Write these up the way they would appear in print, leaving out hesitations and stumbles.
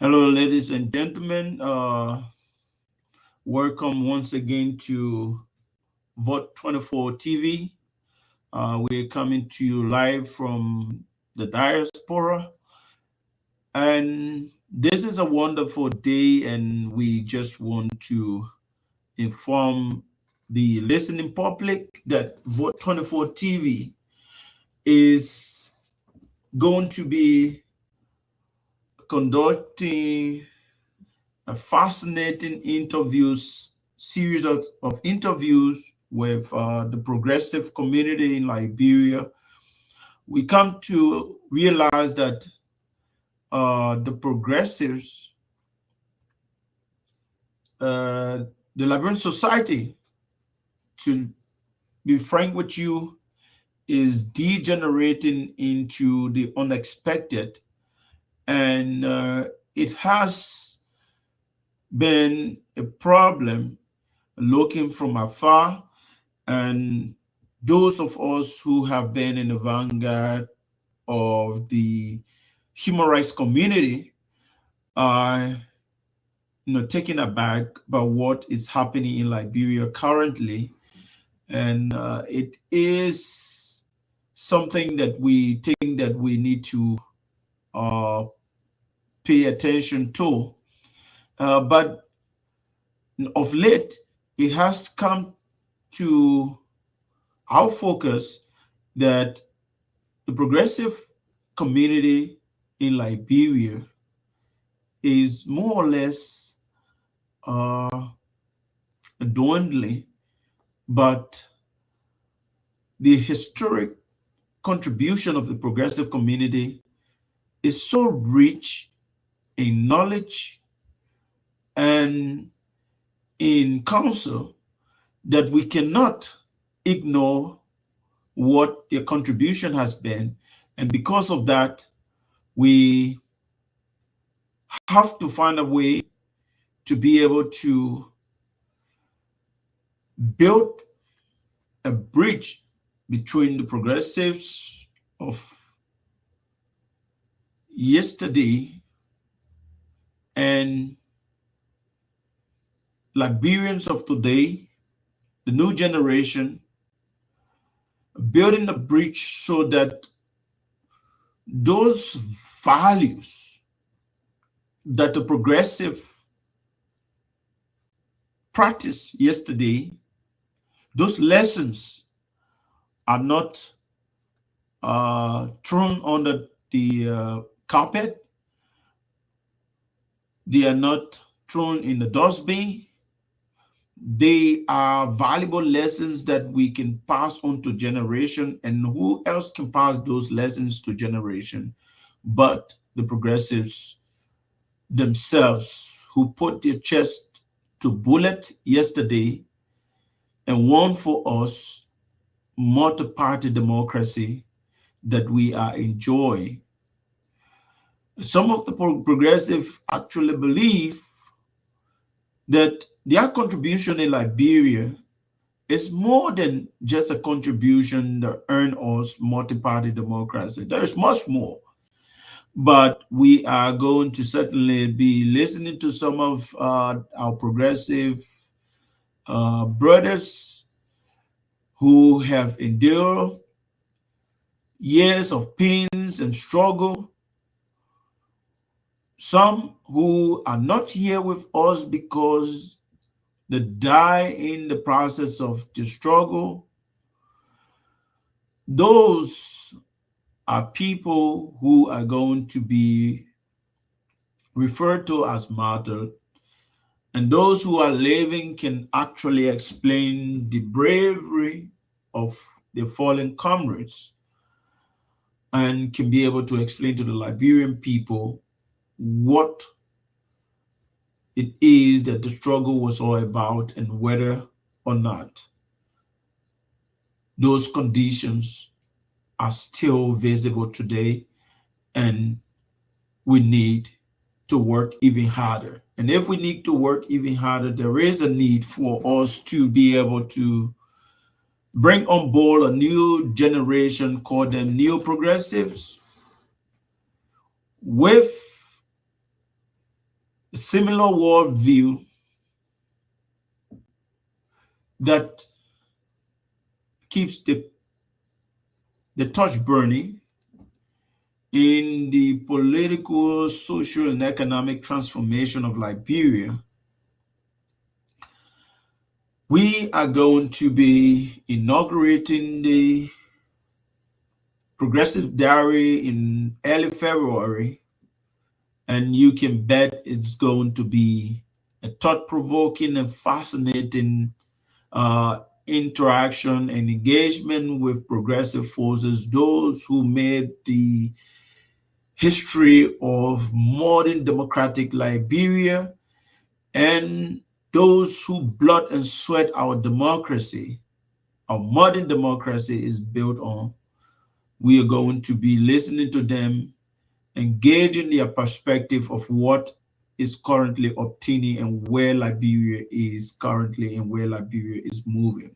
Hello, ladies and gentlemen. Welcome once again to Vote 24 TV. We're coming to you live from the diaspora. And this is a wonderful day, and we just want to inform the listening public that Vote 24 TV is going to be conducting a fascinating interviews series of interviews with the progressive community in Liberia. We come to realize that the progressives, uh, the Liberian society, to be frank with you, is degenerating into the unexpected, and it has been a problem looking from afar. And those of us who have been in the vanguard of the human rights community are taken aback by what is happening in Liberia currently. And it is something that we think that we need to uh, pay attention to. But of late, it has come to our focus that the progressive community in Liberia is more or less uh, dwindling, but the historic contribution of the progressive community is so rich in knowledge and in counsel that we cannot ignore what their contribution has been. And because of that, we have to find a way to be able to build a bridge between the progressives of yesterday and Liberians of today, the new generation, building a bridge so that those values that the progressive practiced yesterday, those lessons are not thrown under the carpet. They are not thrown in the dustbin. They are valuable lessons that we can pass on to generation. And who else can pass those lessons to generation but the progressives themselves, who put their chest to bullet yesterday and won for us multi-party democracy that we are enjoying. Some of the progressive actually believe that their contribution in Liberia is more than just a contribution that earned us multi-party democracy. There is much more. But we are going to certainly be listening to some of our progressive brothers who have endured years of pains and struggle. Some who are not here with us because they die in the process of the struggle. Those are people who are going to be referred to as martyrs. And those who are living can actually explain the bravery of their fallen comrades and can be able to explain to the Liberian people what it is that the struggle was all about and whether or not those conditions are still visible today, and we need to work even harder. And if we need to work even harder, there is a need for us to be able to bring on board a new generation, call them neo-progressives, with a similar worldview that keeps the torch burning in the political, social, and economic transformation of Liberia. We are going to be inaugurating the Progressive Diary in early February, and you can bet it's going to be a thought-provoking and fascinating interaction and engagement with progressive forces, those who made the history of modern democratic Liberia and those who blood and sweat our democracy, our modern democracy is built on. We are going to be listening to them, engaging their perspective of what is currently obtaining and where Liberia is currently and where Liberia is moving.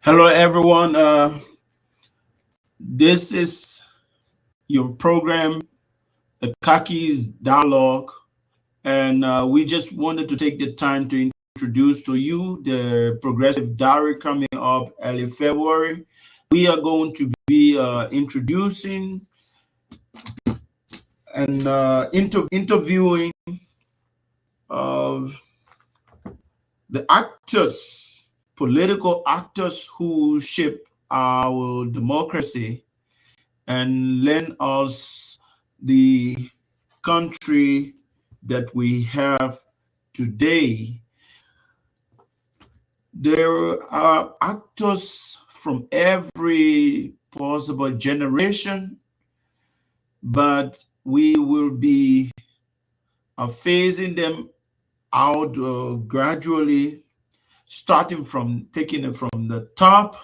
Hello, everyone. This is your program, the Kaki's Dialogue, and we just wanted to take the time to introduce to you the Progressive Diary coming up early February. We are going to be introducing and interviewing uh, the actors, political actors who shape our democracy and lend us the country that we have today. There are actors from every possible generation, but we will be phasing them out gradually, starting from taking it from the top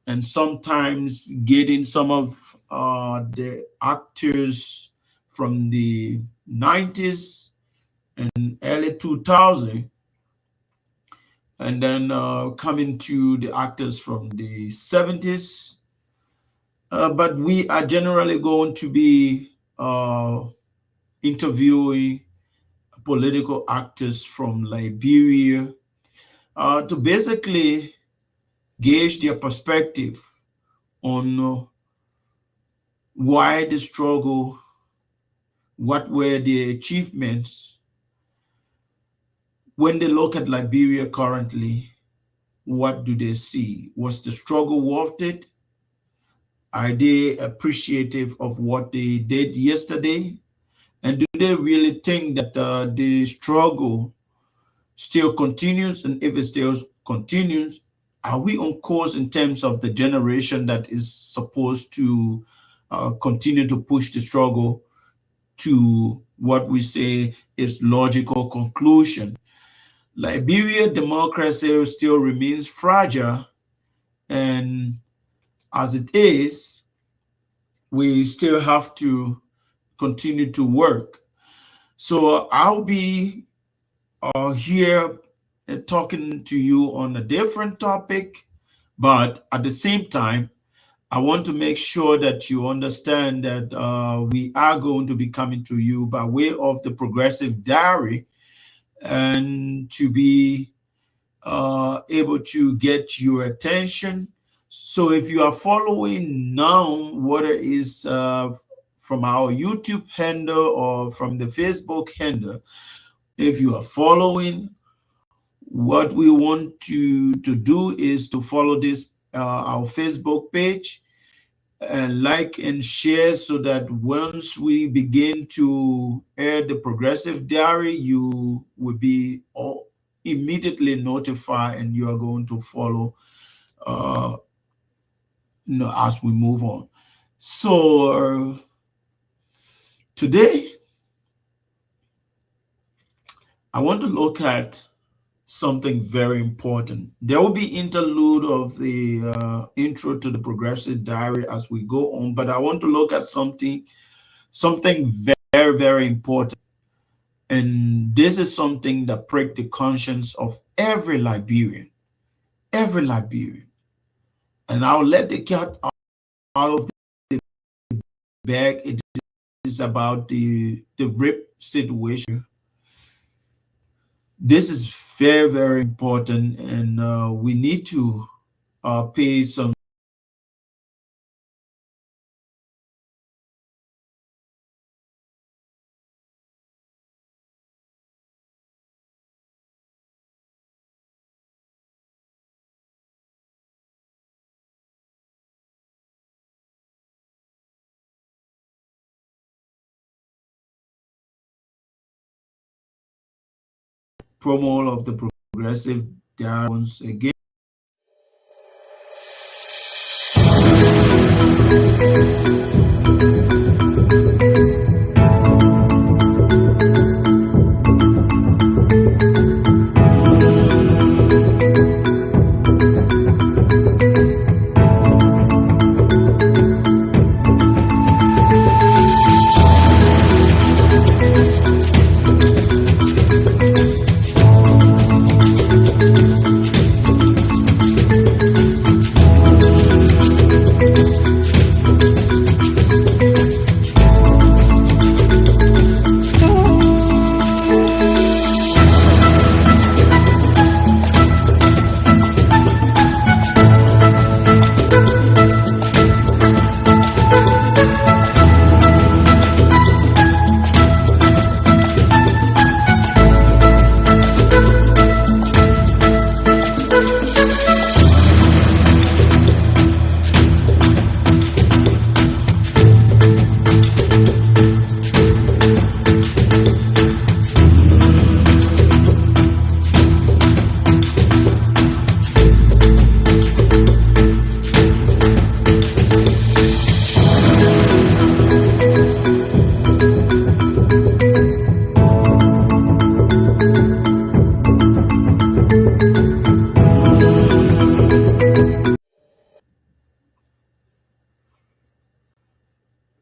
and sometimes getting some of the actors from the 90s and early 2000, and then coming to the actors from the 70s. But we are generally going to be interviewing political actors from Liberia to basically gauge their perspective on why the struggle, what were the achievements when they look at Liberia currently. What do they see? Was the struggle worth it? Are they appreciative of what they did yesterday? And do they really think that the struggle still continues? And if it still continues, are we on course in terms of the generation that is supposed to continue to push the struggle to what we say is logical conclusion? Liberia democracy still remains fragile, and as it is, we still have to continue to work. So I'll be here talking to you on a different topic, but at the same time, I want to make sure that you understand that we are going to be coming to you by way of the Progressive Diary and to be able to get your attention. So if you are following now, whether it's from our YouTube handle or from the Facebook handle, if you are following, what we want to do is to follow this our Facebook page and like and share, so that once we begin to air the Progressive Diary, you will be immediately notified and you are going to follow as we move on. So today I want to look at something very important. There will be interlude of the intro to the Progressive Diary as we go on, but I want to look at something very, very important. And this is something that pricked the conscience of every Liberian, every Liberian. And I'll let the cat out of the bag. It is about the RIP situation. This is very, very important, and we need to pay some promo of the Progressive Diary once again.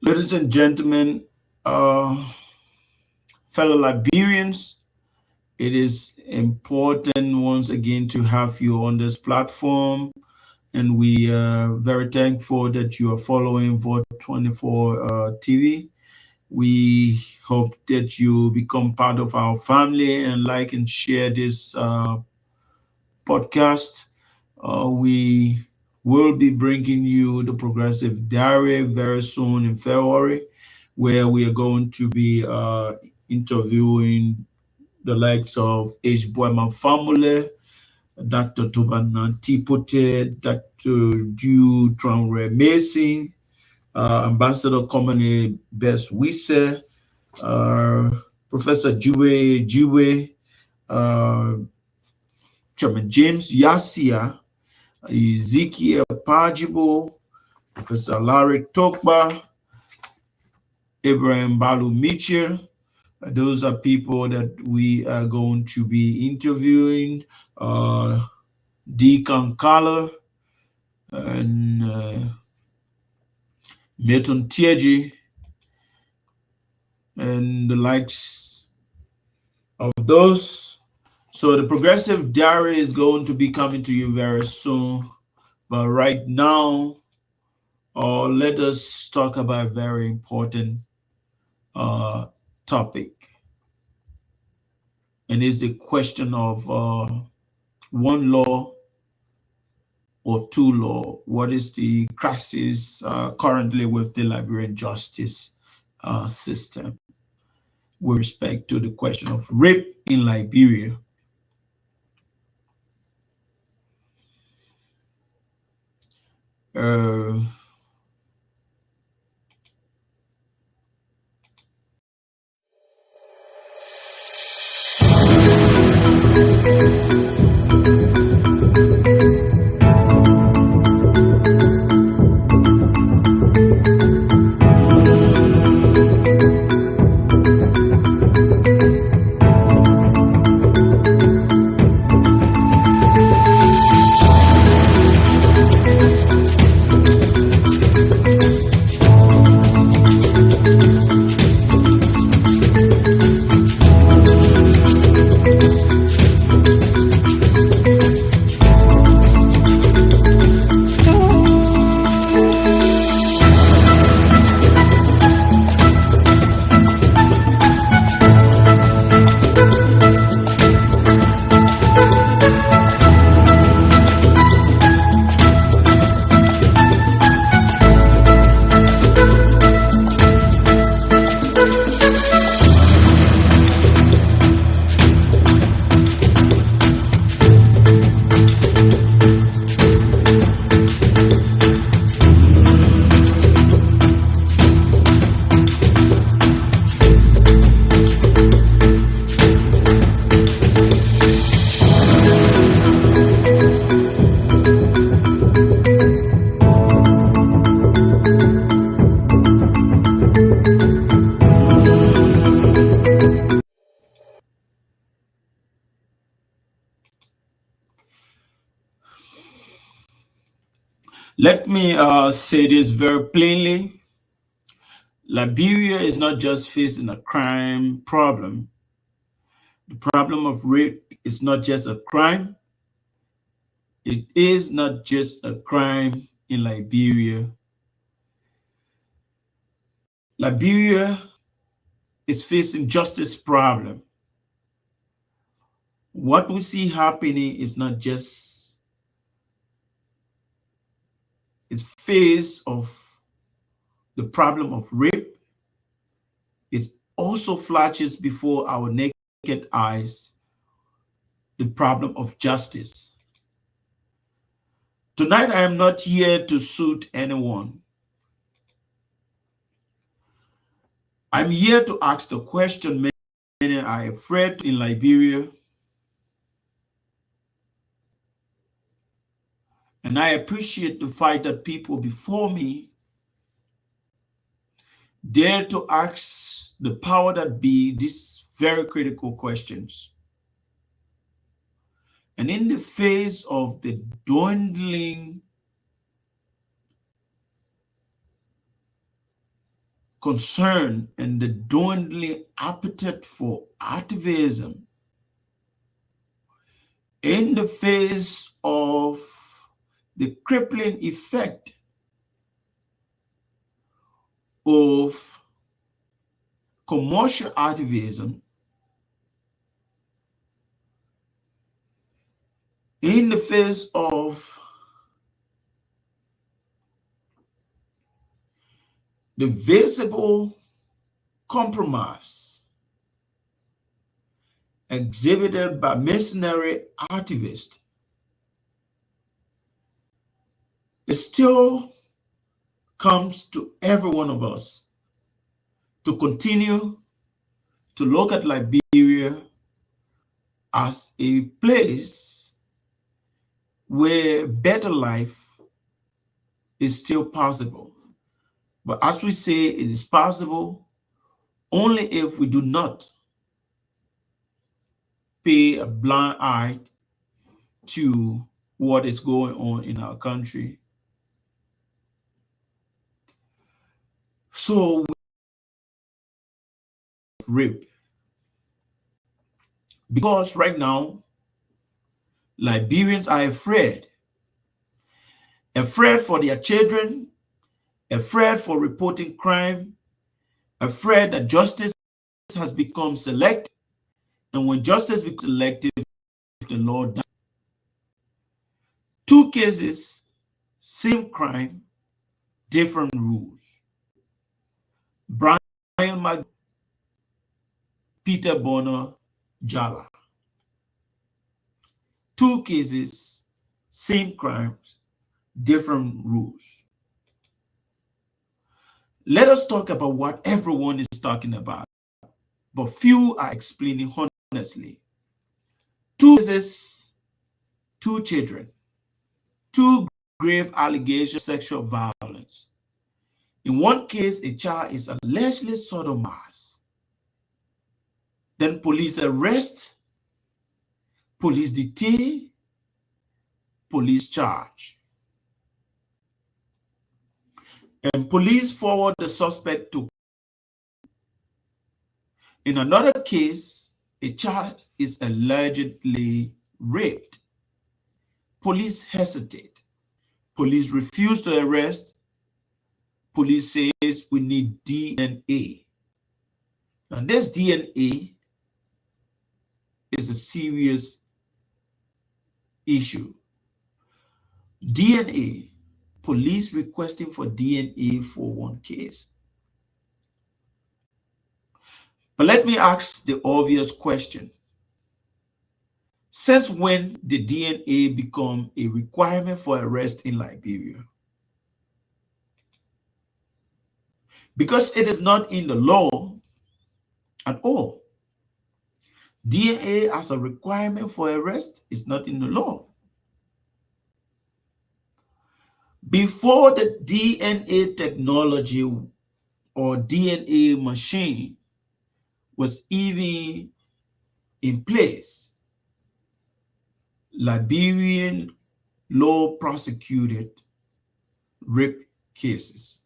Ladies and gentlemen, fellow Liberians, it is important once again to have you on this platform, and we are very thankful that you are following Vote 24 TV. We hope that you become part of our family and like and share this podcast. We will be bringing you the Progressive Diary very soon in February, where we are going to be interviewing the likes of H. Boyman family, Dr. Tobana Tipote, Dr. Du Traore Mason, Ambassador Komane Best Wise, uh, Professor Juwe, uh, Chairman James Yasia, Ezekiel Pajibo, Professor Larry Tokba, Ibrahim Balu Mitchell. Those are people that we are going to be interviewing. Deacon Collar and Milton Tieji and the likes of those. So the Progressive Diary is going to be coming to you very soon. But right now, let us talk about a very important uh, topic. And it's the question of one law or two law. What is the crisis currently with the Liberian justice system with respect to the question of rape in Liberia? Uh, Let me say this very plainly. Liberia is not just facing a crime problem. The problem of rape is not just a crime. It is not just a crime in Liberia. Liberia is facing justice problem. What we see happening is not just is face of the problem of rape. It also flashes before our naked eyes the problem of justice. Tonight, I am not here to suit anyone. I'm here to ask the question many are afraid in Liberia, and I appreciate the fact that people before me dare to ask the power that be these very critical questions. And in the face of the dwindling concern and the dwindling appetite for activism in the face of the crippling effect of commercial activism, in the face of the visible compromise exhibited by mercenary activists, it still comes to every one of us to continue to look at Liberia as a place where better life is still possible. But as we say, it is possible only if we do not pay a blind eye to what is going on in our country. So we rape. Because right now, Liberians are afraid for their children, afraid for reporting crime, afraid that justice has become selective. And when justice becomes selective, the law does. Two cases, same crime, different rules. Brian Mag, Peter Bonner, Jala. Two cases, same crimes, different rules. Let us talk about what everyone is talking about, but few are explaining honestly. Two cases, two children, two grave allegations of sexual violence. In one case, a child is allegedly sodomized. Then police arrest, police detain, police charge. And police forward the suspect to. In another case, a child is allegedly raped. Police hesitate. Police refuse to arrest. Police says we need DNA. And this DNA is a serious issue. DNA, police requesting for DNA for one case. But let me ask the obvious question. Since when did DNA become a requirement for arrest in Liberia? Because it is not in the law at all. DNA as a requirement for arrest is not in the law. Before the DNA technology or DNA machine was even in place, Liberian law prosecuted rape cases.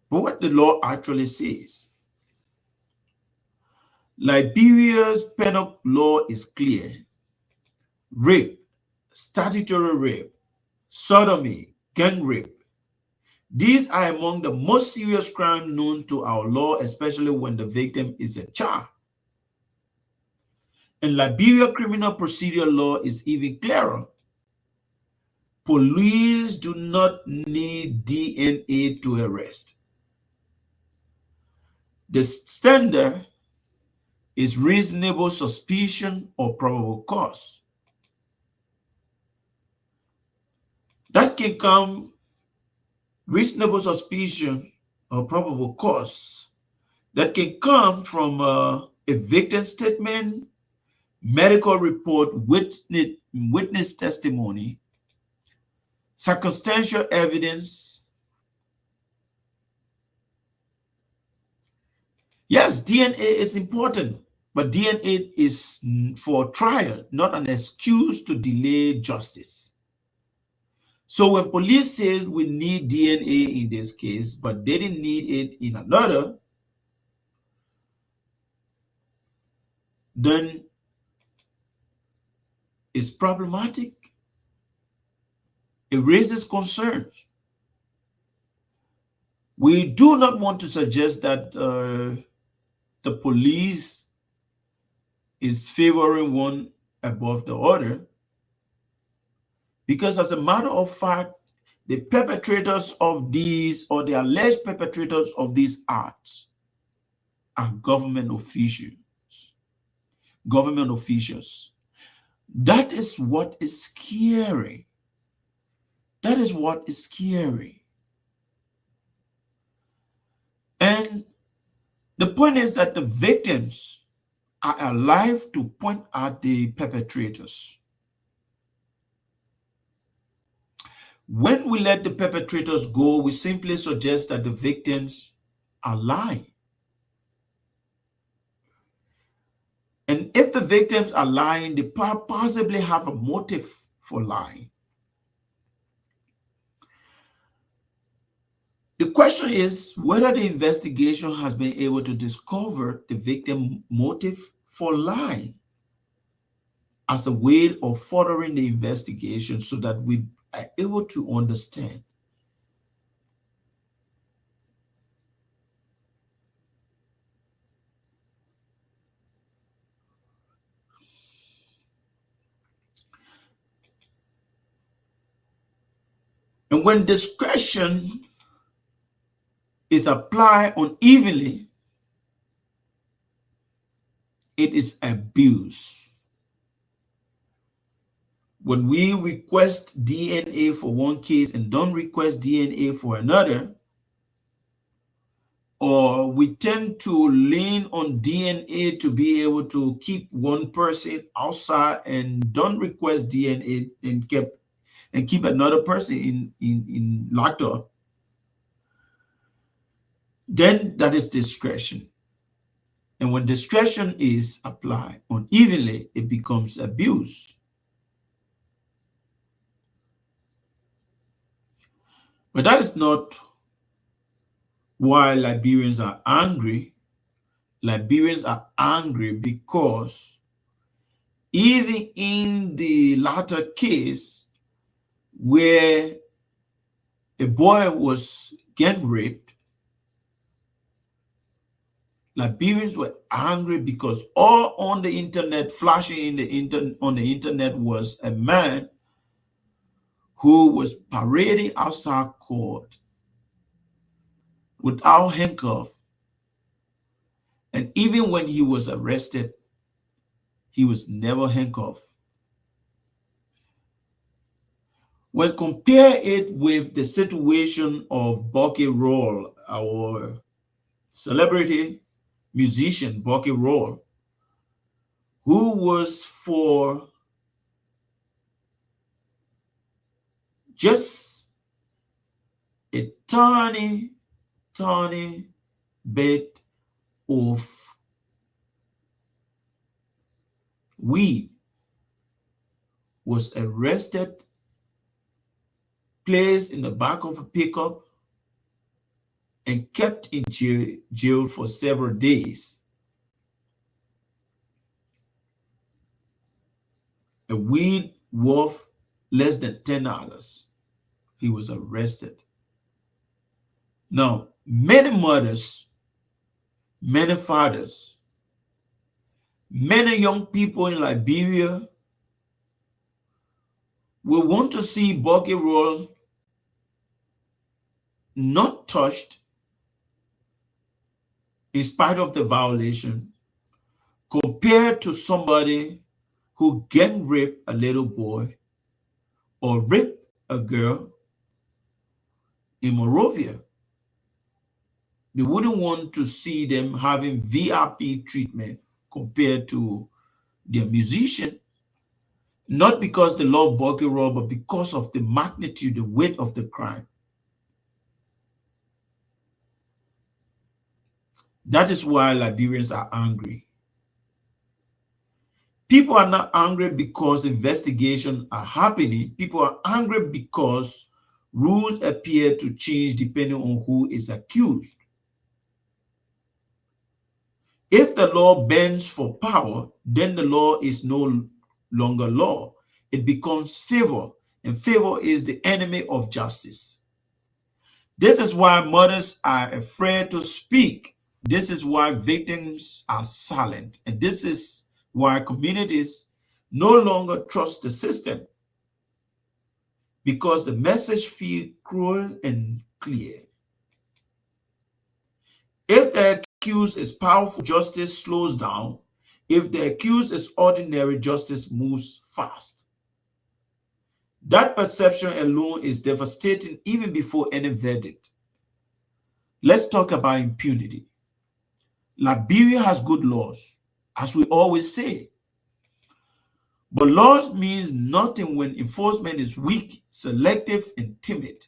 But what the law actually says, Liberia's penal law is clear. Rape, statutory rape, sodomy, gang rape. These are among the most serious crimes known to our law, especially when the victim is a child. And Liberia criminal procedure law is even clearer. Police do not need DNA to arrest. The standard is reasonable suspicion or probable cause. That can come, reasonable suspicion or probable cause, that can come from a victim statement, medical report, witness testimony, circumstantial evidence. Yes, DNA is important, but DNA is for trial, not an excuse to delay justice. So when police says we need DNA in this case, but they didn't need it in another, then it's problematic. It raises concerns. We do not want to suggest that the police is favoring one above the other, because as a matter of fact, the perpetrators of these, or the alleged perpetrators of these acts, are government officials. Government officials. That is what is scary. That is what is scary. And the point is that the victims are alive to point at the perpetrators. When we let the perpetrators go, we simply suggest that the victims are lying. And if the victims are lying, they possibly have a motive for lying. The question is whether the investigation has been able to discover the victim motive for lying as a way of furthering the investigation so that we are able to understand. And when discretion is applied unevenly, it is abuse. When we request DNA for one case and don't request DNA for another, or we tend to lean on DNA to be able to keep one person outside and don't request DNA and keep another person in locked up, then that is discretion. And when discretion is applied unevenly, it becomes abuse. But that is not why Liberians are angry. Liberians are angry because even in the latter case where a boy was gang raped, Liberians were angry because all on the internet, flashing on the internet, was a man who was parading outside court without handcuff, and even when he was arrested, he was never handcuffed. When compare it with the situation of Bucky Roll, our celebrity musician Bucky Roll, who was for just a tiny bit of weed, was arrested, placed in the back of a pickup, and kept in jail for several days. A weed worth less than $10. He was arrested. Now, many mothers, many fathers, many young people in Liberia will want to see Bucky Roll not touched in spite of the violation, compared to somebody who gang raped a little boy or raped a girl in Morovia. They wouldn't want to see them having VIP treatment compared to their musician, not because they love Bucky Roll, but because of the magnitude, the weight of the crime. That is why Liberians are angry. People are not angry because investigations are happening. People are angry because rules appear to change depending on who is accused. If the law bends for power, then the law is no longer law. It becomes favor, and favor is the enemy of justice. This is why mothers are afraid to speak. This is why victims are silent. And this is why communities no longer trust the system because the message feels cruel and clear. If the accused is powerful, justice slows down. If the accused is ordinary, justice moves fast. That perception alone is devastating even before any verdict. Let's talk about impunity. Liberia has good laws, as we always say. But laws means nothing when enforcement is weak, selective, and timid.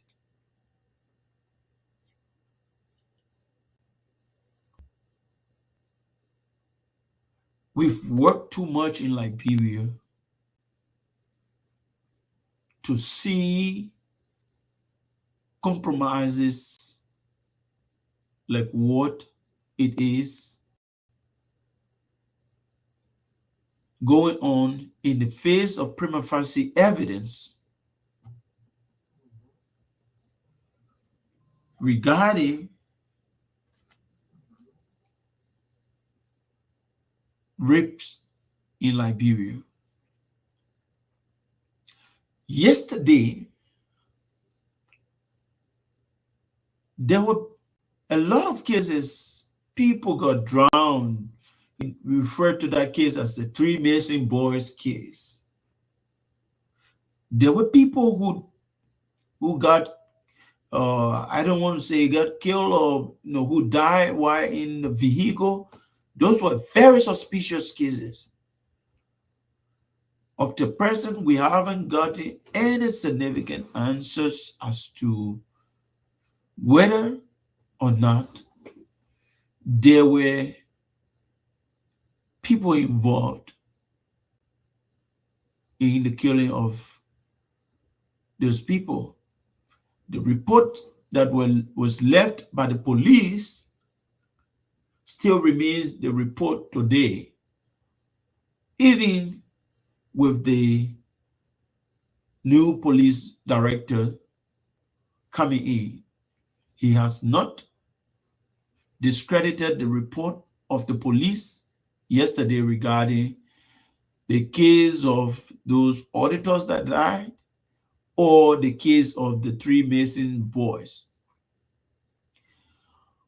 We've worked too much in Liberia to see compromises like what it is going on in the face of prima facie evidence regarding rapes in Liberia. Yesterday, there were a lot of cases, people got drowned. We refer to that case as the three Mason boys case. There were people who got I don't want to say got killed or who died while in the vehicle. Those were very suspicious cases. Up to present, we haven't gotten any significant answers as to whether or not there were people involved in the killing of those people. The report that was left by the police still remains the report today, even with the new police director coming in. He has not discredited the report of the police yesterday regarding the case of those auditors that died or the case of the three Mason boys.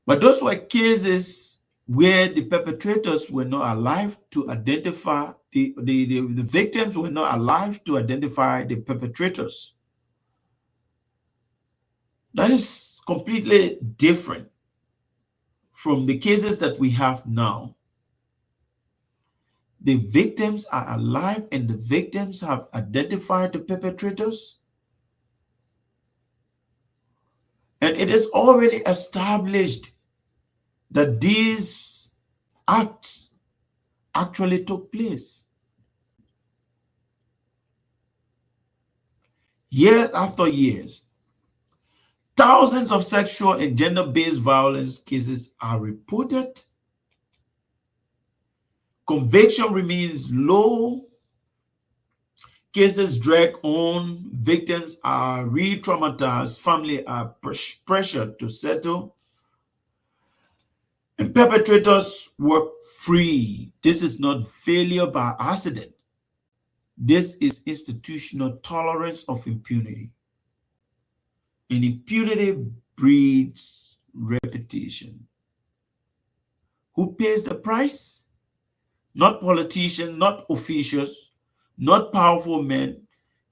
But those were cases where the perpetrators were not alive to identify, the victims were not alive to identify the perpetrators. That is completely different from the cases that we have now. The victims are alive and the victims have identified the perpetrators. And it is already established that these acts actually took place. Year after years, thousands of sexual and gender-based violence cases are reported. Conviction remains low. Cases drag on. Victims are re-traumatized. Families are pressured to settle. And perpetrators walk free. This is not failure by accident. This is institutional tolerance of impunity. And impunity breeds repetition. Who pays the price? Not politicians, not officials, not powerful men.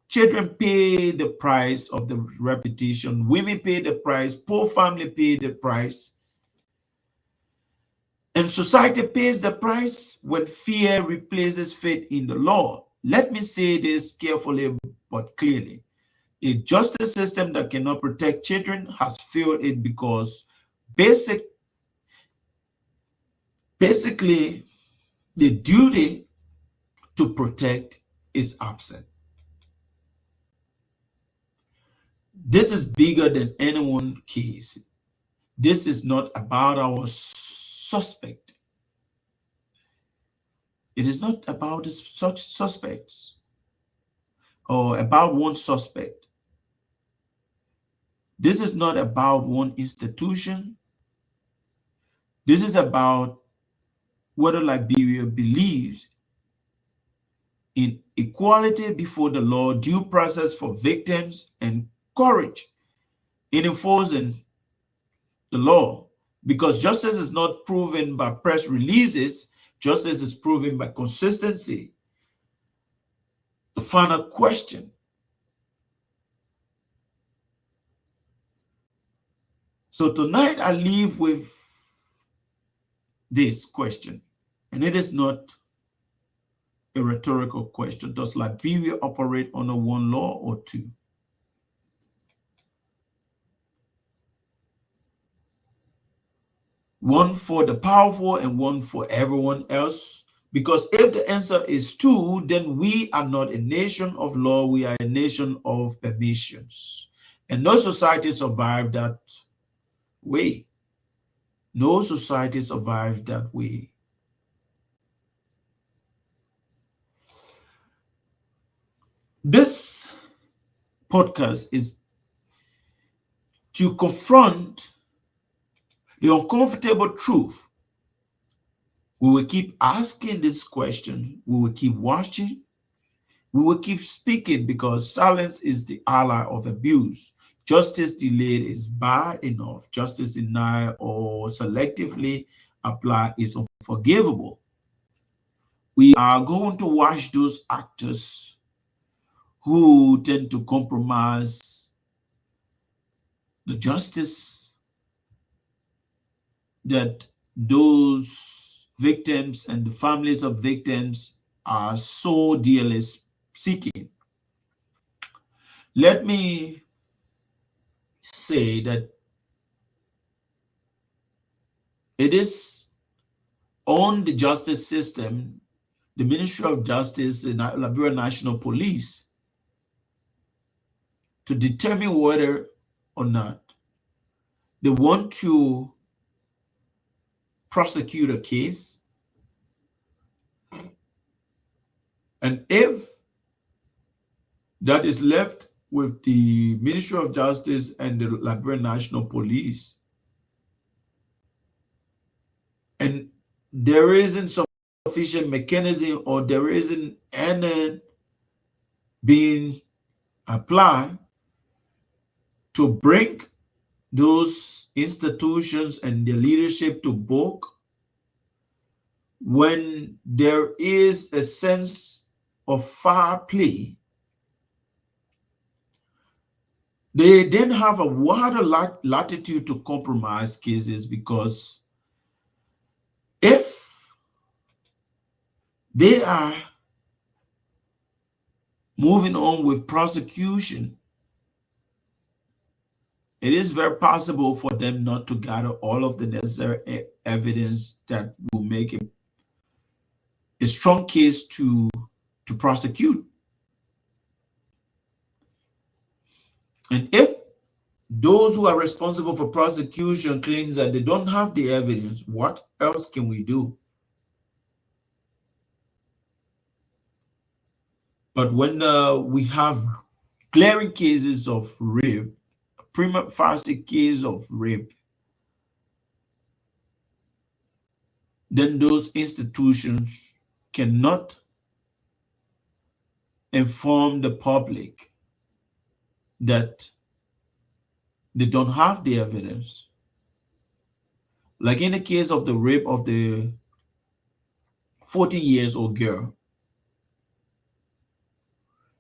Children pay the price of the repetition. Women pay the price. Poor family pay the price. And society pays the price when fear replaces faith in the law. Let me say this carefully but clearly. A justice system that cannot protect children has failed it because basically the duty to protect is absent. This is bigger than any one case. This is not about our suspect. It is not about the suspects or about one suspect. This is not about one institution. This is about whether Liberia believes in equality before the law, due process for victims, and courage in enforcing the law. Because justice is not proven by press releases, justice is proven by consistency. The final question: so tonight I leave with this question, and it is not a rhetorical question. Does Liberia operate under one law or two? One for the powerful and one for everyone else? Because if the answer is two, then we are not a nation of law, we are a nation of permissions. And no society survived that way. No society survived that way. This podcast is to confront the uncomfortable truth. We will keep asking this question. We will keep watching. We will keep speaking, because silence is the ally of abuse. Justice delayed is bad enough. Justice denied or selectively applied is unforgivable. We are going to watch those actors who tend to compromise the justice that those victims and the families of victims are so dearly seeking. Let me say that it is on the justice system, the Ministry of Justice, the Liberia National Police, to determine whether or not they want to prosecute a case. And if that is left with the Ministry of Justice and the Liberia National Police, and there isn't sufficient mechanism, or there isn't any being applied to bring those institutions and their leadership to book, when there is a sense of foul play, they then have a wider latitude to compromise cases. Because if they are moving on with prosecution, it is very possible for them not to gather all of the necessary evidence that will make a strong case to prosecute. And if those who are responsible for prosecution claims that they don't have the evidence, what else can we do? But when we have glaring cases of rape, prima facie case of rape, then those institutions cannot inform the public that they don't have the evidence. Like in the case of the rape of the 14-year-old girl,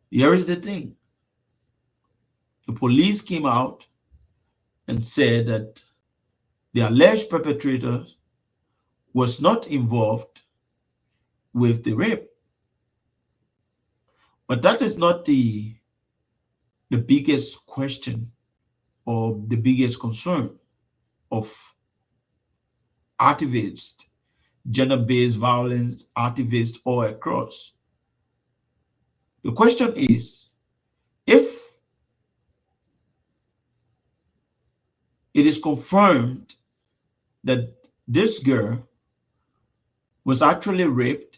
here is the thing. The police came out and said that the alleged perpetrator was not involved with the rape. But that is not the biggest question or the biggest concern of activists, gender-based violence activists all across. The question is, if it is confirmed that this girl was actually raped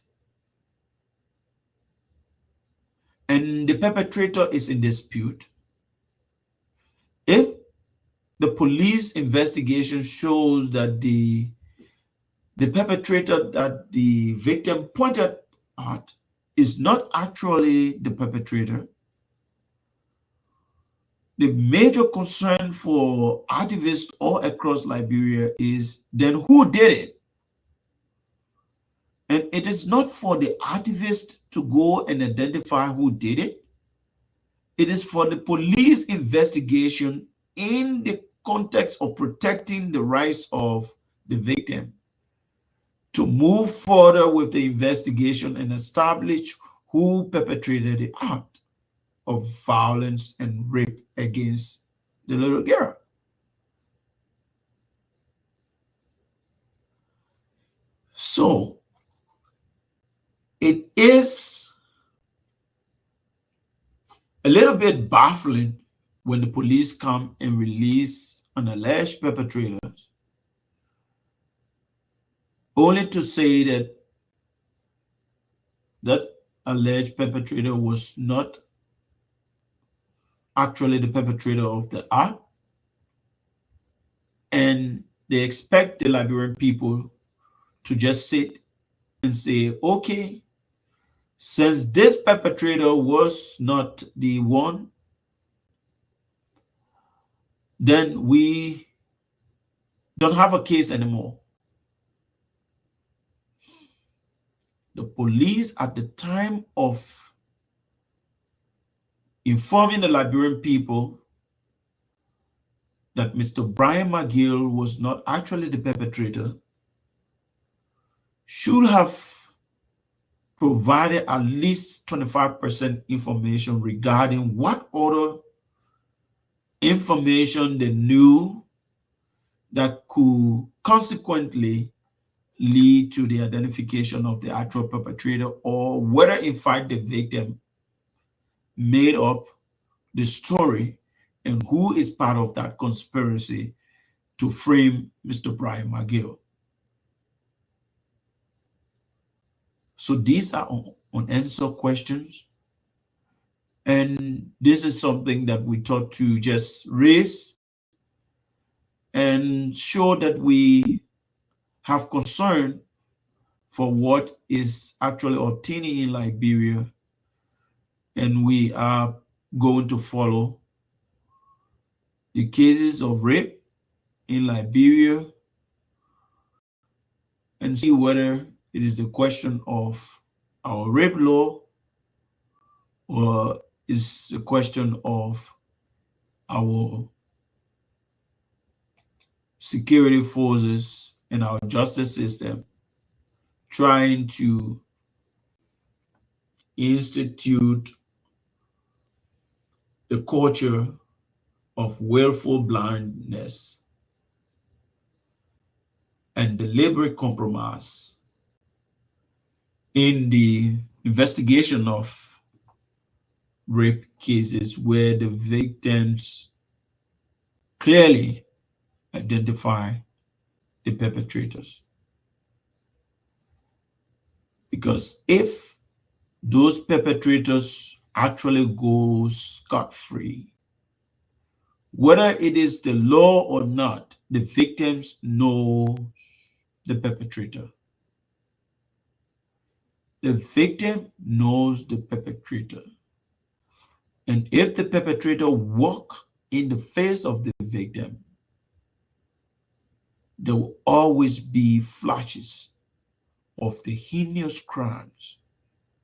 and the perpetrator is in dispute, if the police investigation shows that the perpetrator that the victim pointed at is not actually the perpetrator, the major concern for activists all across Liberia is then who did it? And it is not for the activist to go and identify who did it. It is for the police investigation in the context of protecting the rights of the victim to move further with the investigation and establish who perpetrated the act of violence and rape against the little girl. So it is a little bit baffling when the police come and release an alleged perpetrator only to say that that alleged perpetrator was not actually the perpetrator of the act, and they expect the Liberian people to just sit and say, okay, since this perpetrator was not the one, then we don't have a case anymore. The police, at the time of informing the Liberian people that Mr. Brian McGill was not actually the perpetrator, should have provided at least 25% information regarding what other information they knew that could consequently lead to the identification of the actual perpetrator, or whether in fact the victim made up the story and who is part of that conspiracy to frame Mr. Brian McGill. So these are unanswered questions. And this is something that we thought to just raise and show that we have concern for what is actually obtaining in Liberia. And we are going to follow the cases of rape in Liberia and see whether it is the question of our rape law or is a question of our security forces and our justice system trying to institute the culture of willful blindness and deliberate compromise in the investigation of rape cases where the victims clearly identify the perpetrators. Because if those perpetrators actually go scot-free, whether it is the law or not, the victims know the perpetrator. The victim knows the perpetrator. And if the perpetrator walk in the face of the victim, there will always be flashes of the heinous crimes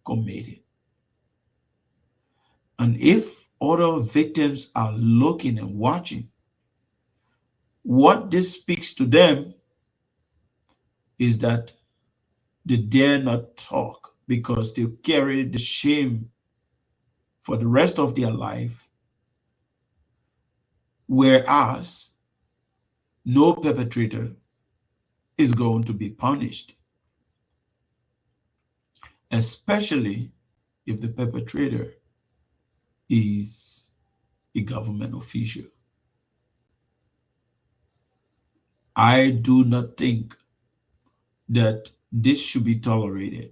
committed. And if other victims are looking and watching, what this speaks to them is that they dare not talk because they carry the shame for the rest of their life, whereas no perpetrator is going to be punished, especially if the perpetrator is a government official. I do not think that this should be tolerated.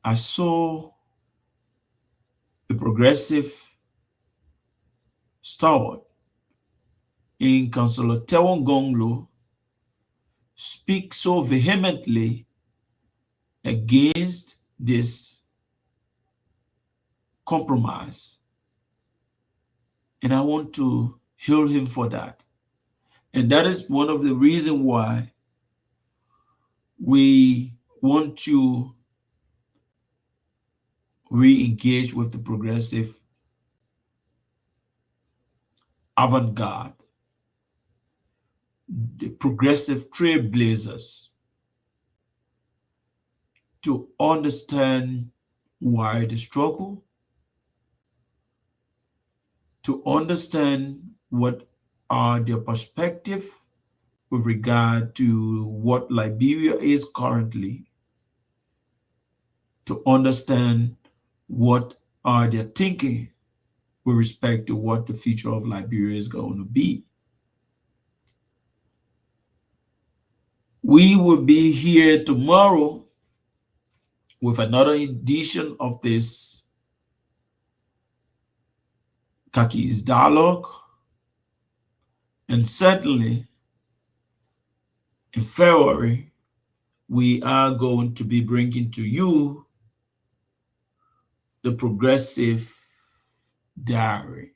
I saw a progressive stalwart in Councillor Tewongonglo speak so vehemently against this compromise. And I want to hail him for that. And that is one of the reasons why we want to re-engage with the progressive avant-garde, the progressive trailblazers, to understand why the struggle, to understand what are their perspective with regard to what Liberia is currently, to understand what are their thinking with respect to what the future of Liberia is going to be. We will be here tomorrow with another edition of this Kaki's Dialogue. And certainly in February, we are going to be bringing to you the Progressive Diary.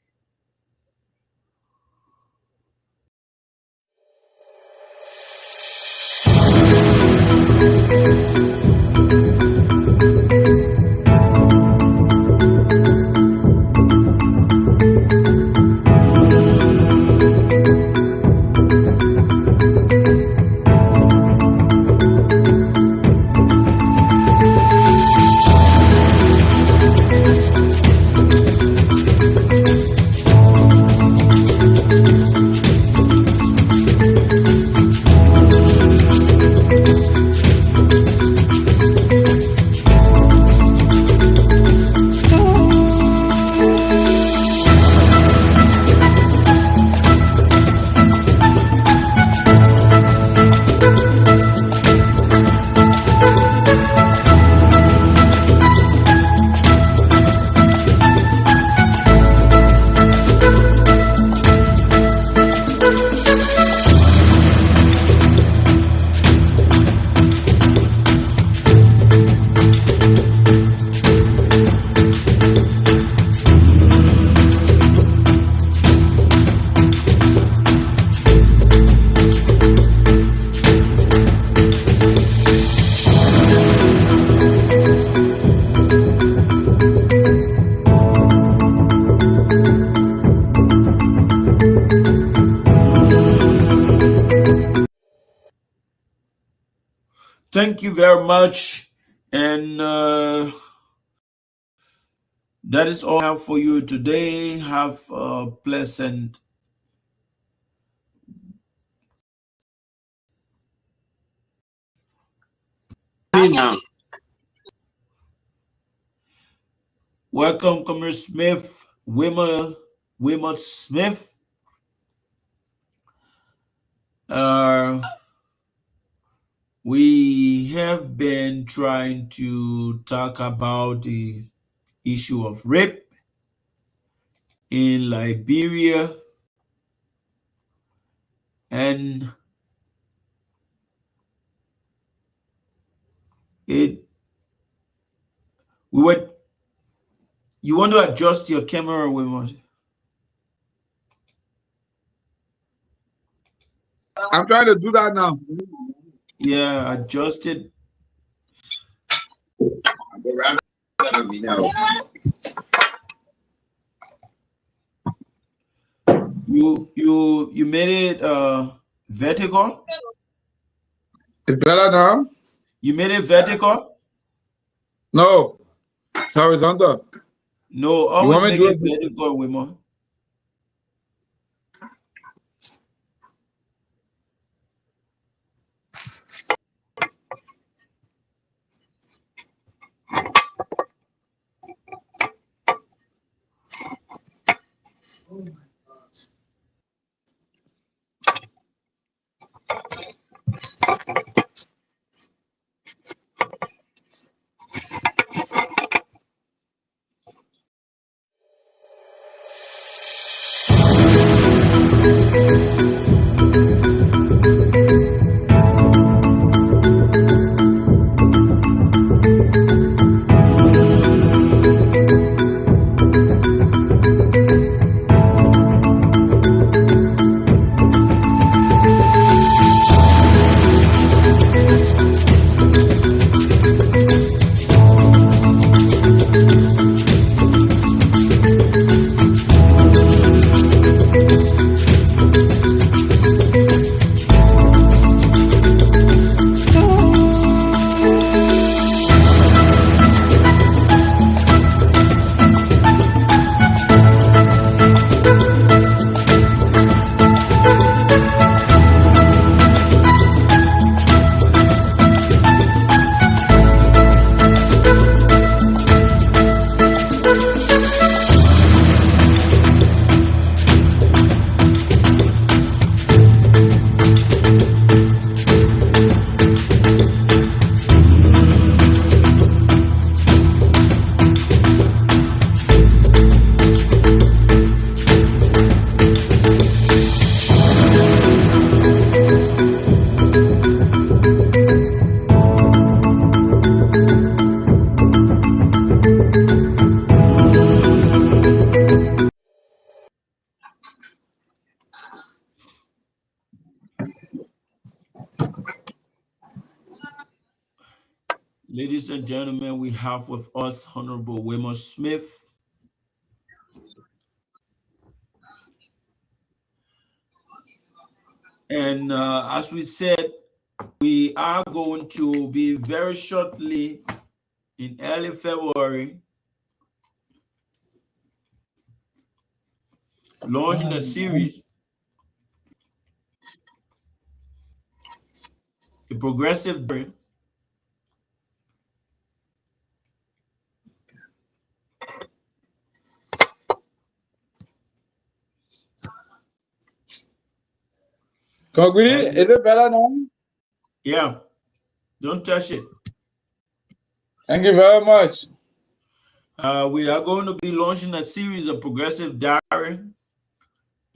Thank you very much. And that is all I have for you today. Have a pleasant welcome, Commissioner Smith, Wilmot Smith. We have been trying to talk about the issue of rape in Liberia, and it we were you want to adjust your camera, Wilmot? I'm trying to do that now. Yeah, adjust it. You made it vertical. It's better now? You made it vertical. No, it's horizontal. No, always make it vertical, Wilmot. Ladies and gentlemen, we have with us Honorable Wilmer Smith. And as we said, we are going to be very shortly in early February launching a series, a progressive diary, Concrete, and is it better now? yeah, don't touch it. Thank you very much. We are going to be launching a series of progressive diary,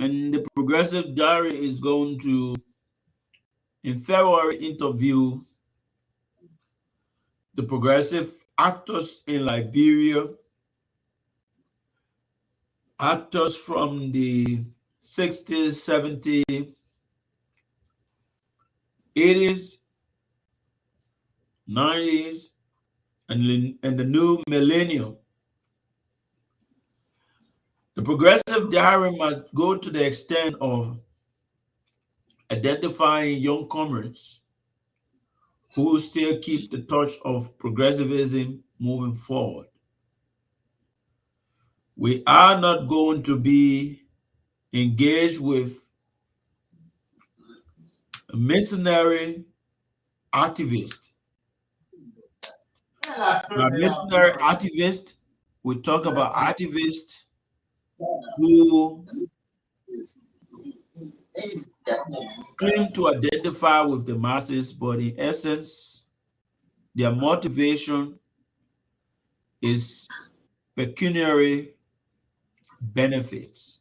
and the progressive diary is going to, in February, interview the progressive actors in Liberia, actors from the 60s, 70s, 80s, 90s, and the new millennium. The progressive diary must go to the extent of identifying young comrades who still keep the torch of progressivism moving forward. We are not going to be engaged with a mercenary activist. By mercenary activist, we talk about activists who claim to identify with the masses, but in essence, their motivation is pecuniary benefits.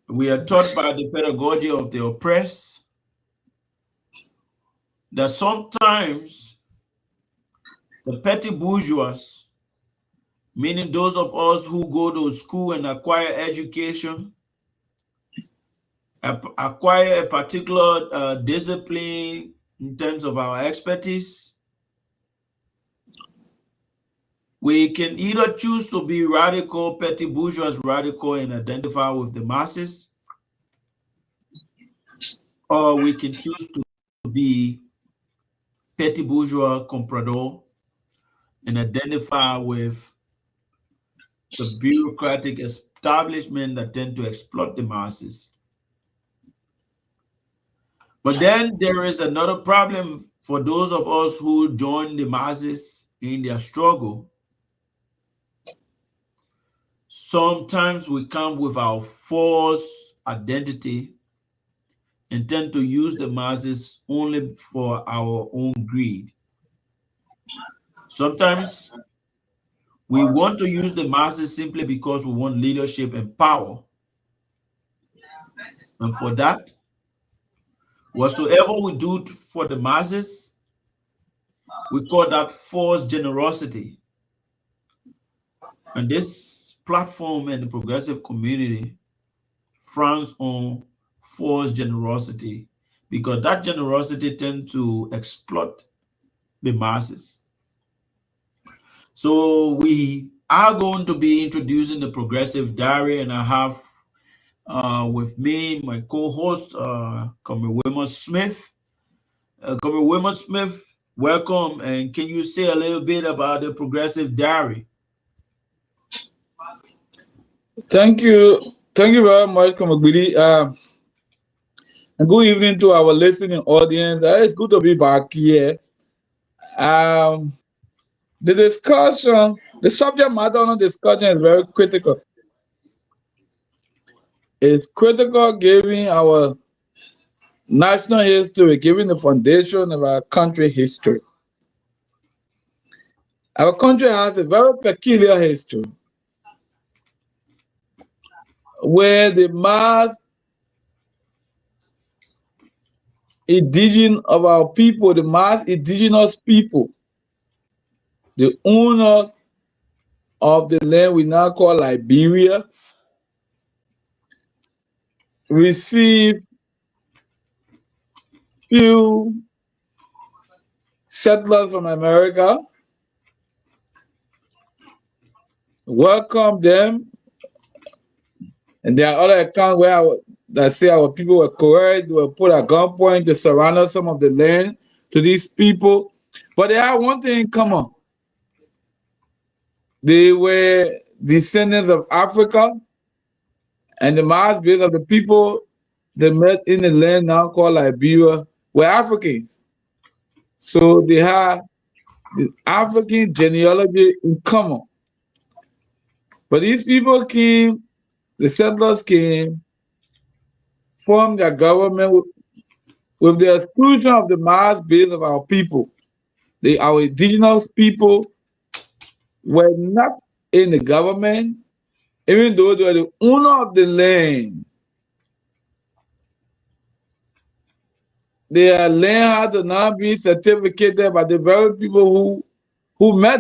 We are taught by the pedagogy of the oppressed that sometimes the petty bourgeois, meaning those of us who go to school and acquire education, acquire a particular discipline in terms of our expertise, we can either choose to be radical, petty bourgeois radical, and identify with the masses, or we can choose to be petty bourgeois comprador and identify with the bureaucratic establishment that tend to exploit the masses. But then there is another problem for those of us who join the masses in their struggle. Sometimes we come with our false identity and tend to use the masses only for our own greed. Sometimes we want to use the masses simply because we want leadership and power. And for that, whatsoever we do for the masses, we call that false generosity. And this platform and the progressive community frowns on false generosity because that generosity tends to exploit the masses. So we are going to be introducing the progressive diary, and I have with me my co-host, Comrade Wilmer Smith. Comrade Wilmer Smith, welcome, and can you say a little bit about the progressive diary? Thank you. Thank you very much, Komagbili. And good evening to our listening audience. It's good to be back here. Um, the subject matter on the discussion is very critical. It's critical giving our national history, giving the foundation of our country history. Our country has a very peculiar history where the mass indigenous of our people, the mass indigenous people, the owners of the land we now call Liberia, receive few settlers from America, welcome them, and there are other accounts where that say our people were coerced, were put at gunpoint to surrender some of the land to these people. But they had one thing in common. They were descendants of Africa, and the mass base of the people they met in the land now called Liberia were Africans. So they had the African genealogy in common. But these people came, the settlers came, formed their government with the exclusion of the mass base of our people. Our indigenous people were not in the government, even though they were the owner of the land. Their land had to now be certificated by the very people who met